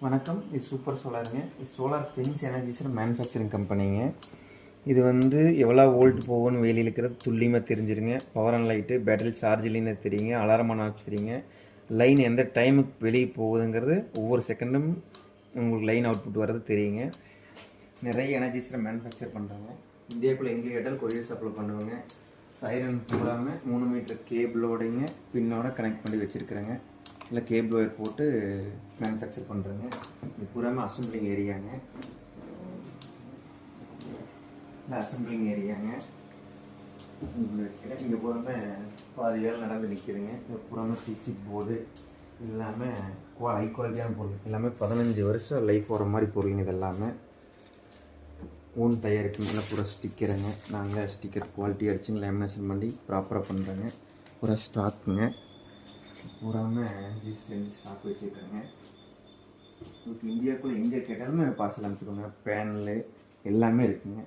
வணக்கம். இது சூப்பர் சோலாருங்க. இது சோலார் ஃபென்ஸ் எனர்ஜிஸோட மேனுஃபேக்சரிங் கம்பெனிங்க. இது வந்து எவ்வளோ வோல்ட் போகும்னு வெளியில் இருக்கிறது துல்லியமாக தெரிஞ்சிருங்க. Power and light, battery charge இல்லைன்னு தெரியுங்க. அலாரமான தெரியுங்க. லைன் எந்த டைமுக்கு வெளியே போகுதுங்கிறது ஒவ்வொரு செகண்டும் உங்களுக்கு லைன் அவுட்புட் வர்றது தெரியுங்க. நிறைய எனர்ஜிஸில் மேனுஃபேக்சர் பண்ணுறாங்க. இந்தியாவுக்குள்ளே எங்கே கேட்டாலும் கொரியர் சப்ளை பண்ணுவாங்க. சைரன் போடாமல் 3 மீட்டர் கேபிளோடைங்க பின்னோட கனெக்ட் பண்ணி வச்சுருக்குறேங்க. இல்லை கேபிள் ஒயர் போட்டு மேனுஃபேக்சர் பண்ணுறேங்க. இது பூராமல் அசம்பிளிங் ஏரியாங்க. இல்லை அசம்பிளிங் ஏரியாங்க. அசம்பிள் வச்சுக்கிறேன். இங்கே பூராமல் பாதி வேலை நடந்து நிற்கிதுங்க. இது பூராமல் பிசி போர்டு எல்லாமே ஹை குவாலிட்டியான பொருள். எல்லாமே 15 வருஷம் லைஃப் வர மாதிரி பொருளுங்க. இது எல்லாமே ஓன் தயாரிப்புங்களா பூரா ஸ்டிக்கருங்க. நாங்கள் ஸ்டிக்கர் குவாலிட்டி அடிச்சுங்க லேமினேஷன் பண்ணி ப்ராப்பராக பண்ணுறேங்க. பூரா ஸ்டாக்குங்க. பூராமல் செஞ்சு ஸ்டாக் வச்சுருக்கேங்க. உங்களுக்கு இந்தியாவுக்குள்ளே எங்கே கேட்டாலுமே பார்சல் அனுப்பிச்சுக்கோங்க. பேனலு எல்லாமே இருக்குங்க.